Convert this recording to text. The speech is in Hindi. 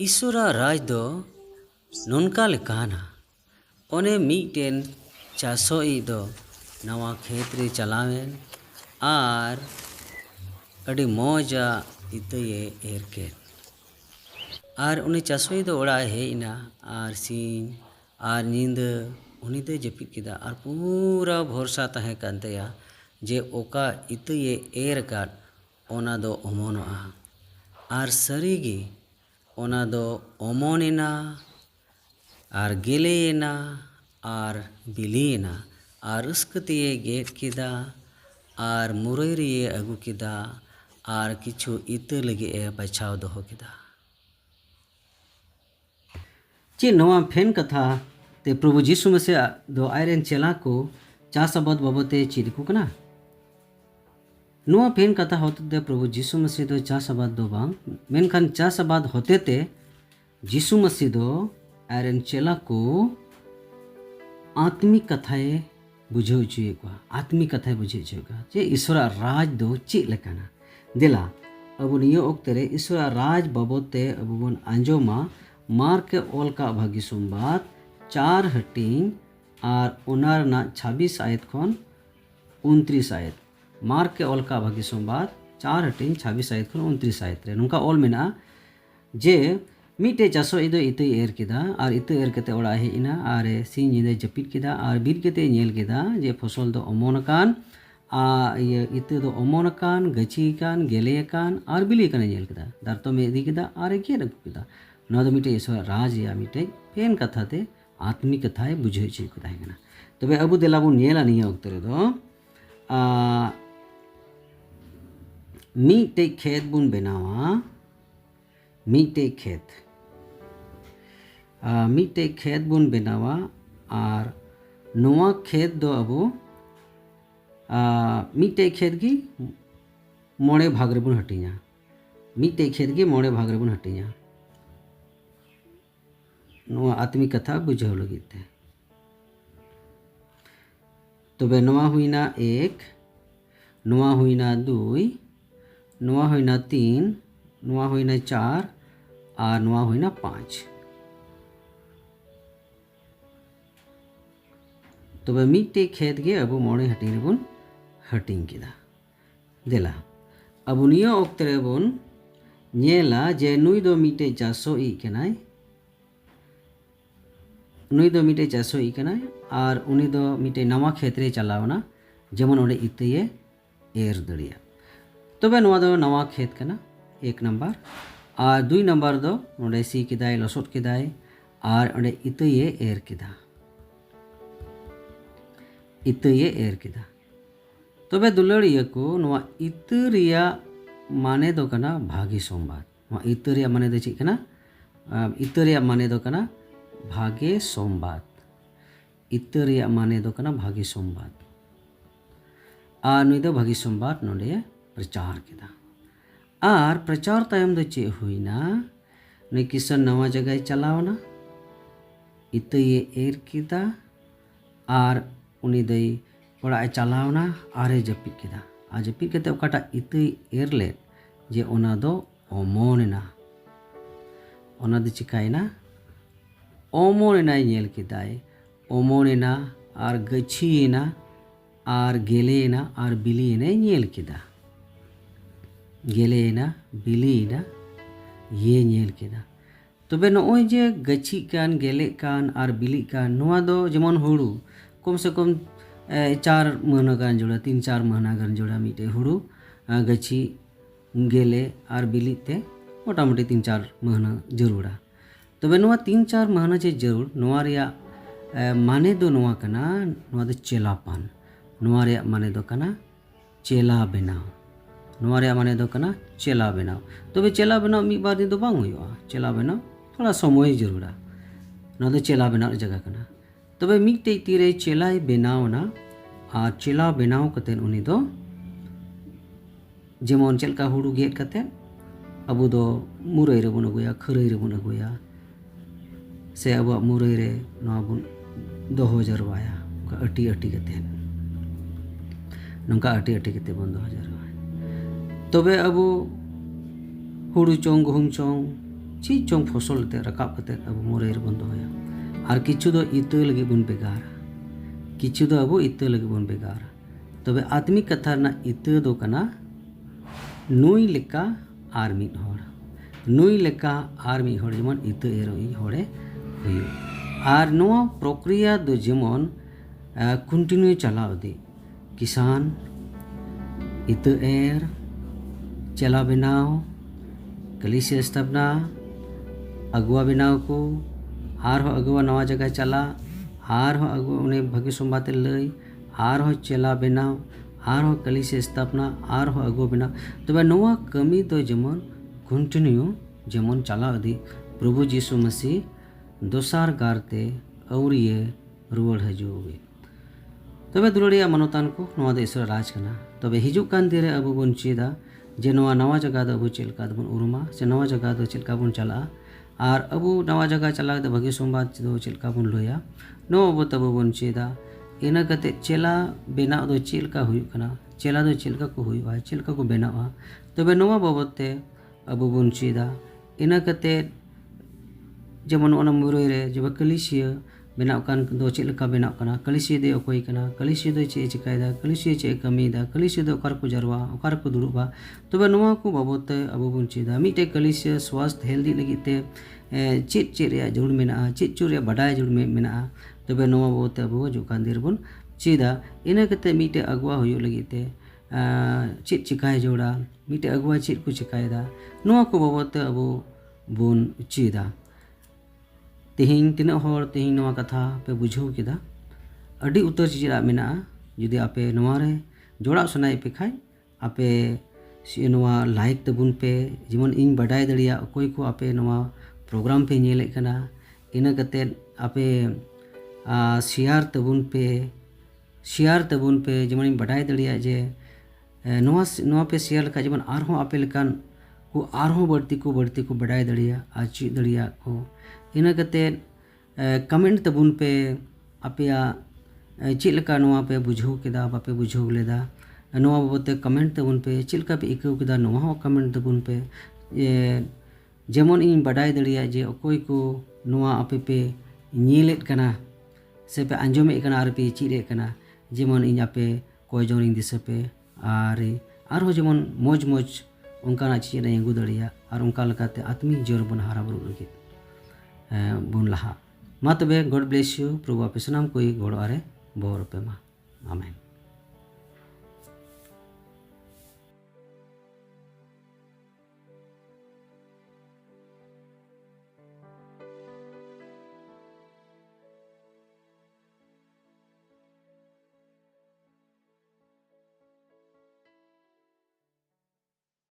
ईश्वरा राज दो नोनका लेकाना ओने मीटेन चासोई दो नवा खेत रे चलावेन आर अड़ी मौजा इतये एर के आर उनी चासोई दो ओड़ा हेना आर सीन आर नींद उनी दे जपित किदा आर पूरा भरोसा तहे कानतेया जे ओका इतये एर काट ओना दो ओमोनोआ आर सरीगी ओना दो ओमोनेना आर गेलेना आर बिलीना आर रस्कतिये गेट किदा आर मुरैरिये अगु किदा आर किछु इत लगे बचाव दोहो किदा चे नवा फेन कथा ते प्रभु यीशु मसीह दो आयरन चेला को चास अबाद बाबते चिरकु कना नवा फेन कथा होते दे प्रभु यीशु मसीह दो चास अबाद दो बांग मेनखान चास अबाद होते ते यीशु मसीह दो आयरन चेला को आत्मिक कथाए बुझाव चुएगा आत्मिक कथाए बुझे चुएगा जे ईश्वरा राज दो चे लेकाना दिला अब नियो ओक्तरे ईश्वरा राज बाबते अब बन आंजोमा मार के ओल का भागी सोमबाद 4 हटिंग आर ओनार ना 26 आयत खन 29 आयत मार के ओल का भागी सोमबाद 4 हटिंग 26 आयत खन 29 आयत रे नुका ओल मेना जे मीटे चासो इदो इते एर किदा आर इते एर कते ओड़ा हेइना आर सिंह निदे जपित किदा आर बीर कते नेल किदा जे फसल दो ओमोनकान ये इते दो ओमोनकान गचिकान गेलेकान आर बिलीकान नेल किदा दारतो में इदी किदा आर के रख किदा नवा दो मीटे इसो राज या मीटे पेन कथा ते आत्मिक कथाए बुझे छि को ताहेना तबे अबु देलाबु नेला निया उक्तरे दो मीटे खेत बुन बेनावा मीटे खेत बुन बेनावा आर नवा खेत दो अबो मीटे खेत की मोड़े भाग रे बुन हटिया मीटे खेत की मोड़े भाग रे बुन हटिया नवा आत्मिक कथा बुझाव लगित है तबे नवा हुईना 1 नवा हुईना 2 नवा हुईना 3 नवा हुईना 4 और नवा हुईना 5 तबे मीटे खेत के अब मोड़े हटिंग रेबुन हटिंग किदा देला अब नियो ओक्ते रेबुन नेला जे नुई दो मीटे चासो ई केनाय नुई दो मीटे चासो ई केनाय आर उनी दो मीटे नवा खेत रे चलावना जेमन ओडे इतेये एर दड़िया तबे नवा दो नवा खेत कना 1 नंबर और 2 नंबर दो ओडे सी किदाय लसोट किदाय आर ओडे इतेये एर किदा तबे दुलड़िया को नवा इतरिया माने दो कना भागी सोमबार नवा इतरिया माने दो ची कना इतरिया माने दो कना भागे सोमबार इतरिया माने दो कना भागी सोमबार आर नुई दो भागी सोमबार नोडे प्रचार किदा आर प्रचार तायम दो चे हुईना नुई किसन नवा जगह चलावना इतये एर किदा आर उनी दई ओड़ा चलावना आरे जपित किदा आ जपित कते ओकाटा इतई एर ले जे ओना दो ओमोनेना ओना दो चिकायना ओमोनेना नेल किदाय ओमोनेना आर गछिएना आर गेलेना आर बिलीना नेल किदा गेलेना बिलीना ये नेल किदा तबे नोय जे गछि कान गेले कान आर बिली कान नोआ दो जेमन हुड़ू कम से कम 4 महीना गान जोड़ा 3-4 महीना गान जोड़ा मीटे हुड़ू गछि गेले आर बिलीते मोटामुटी 3-4 महीना जरूरा तबे नोआ 3-4 महीना जे जरूर नोआ रिया माने दो नोआ कना नोआ दो चेलापान नोआ रिया माने दो कना चेला बेनाव नोआ रिया माने दो कना चेला बेनाव तबे चेला बेनाव मी बार दिन दो बांग हुआ चेला बेनाव थोड़ा समय जरूरा नोआ दो चेला बेनाव जगह कना तबे मीटे तीरे चेलाई बेनावना आर चेला बेनाव कते उनी दो जेमन चलका हुड़ू गेट कते अबु दो मुरई रे बुन अगुया खरई रे बुन अगुया से अब मुरई रे नोआ बुन दोहो जरवाया अटी अटी कते नंका अटी अटी कते बन दोहो जरवाया तबे अबु हुड़ू चोंग गुहुम चोंग चीज चोंग फसल ते रकाब कते अब मोरे बन दोया और किछु दो इते लगे बन बेगार किछु दो अब इते लगे बन बेगार तबे आत्मिक कथा ना इते दो कना नुई लेका आर मिद हर नुई लेका आर मिद हर जेमन इते एरोई हरे हुयु आर नोआ प्रक्रिया दो जेमन कंटिन्यू चलाव दे किसान इते एर चला बनाव कलिसिया स्थापना अगुआ बनाव को आर हो अगुआ नवा जगह चला आर हो अगुआ उन्हें भाग्य संबाते लई आर हो चला बनाव आर हो कलिसिया स्थापना आर हो अगुआ बनाव तबे नवा कमी दो जेमन कंटिन्यू जेमन चलाव दी प्रभु जीशु मसीह दोसार गारते अवरिये रुवाड़ हजुवे तबे दुलड़िया मनोतान को नवा दो ईश्वर राज कना तबे हिजुक कान दिन रे अबो बन चेदा जे नवा नवा जगह दो अबो चेलका दबन उरुमा से नवा जगह दो चेलका बन चला और अबो नवा जगह चला दो भाग्य संबाद दो चेलका बन लोया नो अबो तबो बन चेदा इना कते चेला बेना दो चेलका हुयु कना चेला दो चेलका को हुयु चेलका को बेनावा तबे नवा बाबते अबो बन चेदा इना कते जेमन ओना मुरई रे जेबा कलिसिया बेनाव कान दो चेलका बेनाव कना कलिसिया दे अकोय कना कलिसिया दो चे चिकायदा कलिसिया चे कमीदा कलिसिया दो ओकार को जरवा ओकार को दुरुबा तबे नवा को बाबते अबो बन चेदा मिटे कलिसिया स्वास्थ्य हेल्दी लगिते चेत चेत रे जरूर मेना चेत चुर रे बडाय जरूर मेना तबे नवा बाबते अबो जुकान दिर बन चेदा इना कते मिटे अगुआ हुयु लगिते चेत चिकाय जोड़ा मिटे अगुआ चेत को चिकायदा नवा को बाबते अबो बन चेदा तेहिं तीना हर तेहिं नवा कथा पे बुझाव केदा अडी उतर चीज़ा मेना जुदी आपे नवा रे जोड़ा सनाय पे खाय आपे नवा लाइक तबुन पे जेमन इन बडाय दड़िया अकोय को आपे नवा प्रोग्राम पे नेले कना इना कते आपे शेयर तबुन पे जेमन इन बडाय दड़िया जे नवा पे शेयर लका जेमन आरहों आपे लेकान को आरहों बढ़ती को बडाय दड़िया आ चीज दड़िया को इना कते कमेंट तबुन पे आपया चिलका नवा पे बुझाव केदा बापे बुझाव लेदा नवा बाबते कमेंट तबुन पे चिलका पे इकाव केदा नवा हो कमेंट तबुन पे जेमन इन बडाय दड़िया जे अकोय को नवा आपे पे नेलेत कना से पे आंजोमे कना आर पे चिरे कना जेमन इन आपे कोय जोन इन दिसे पे आर हो जेमन मोज उनका चीज एंगू दड़िया और उनका लकाते आत्मिक जीवन बन हारा बुरु लगे बन लहा मा तबे गॉड ब्लेस यू प्रभु आपे सनाम कोई गड़ो आरे बोर पे मा आमेन।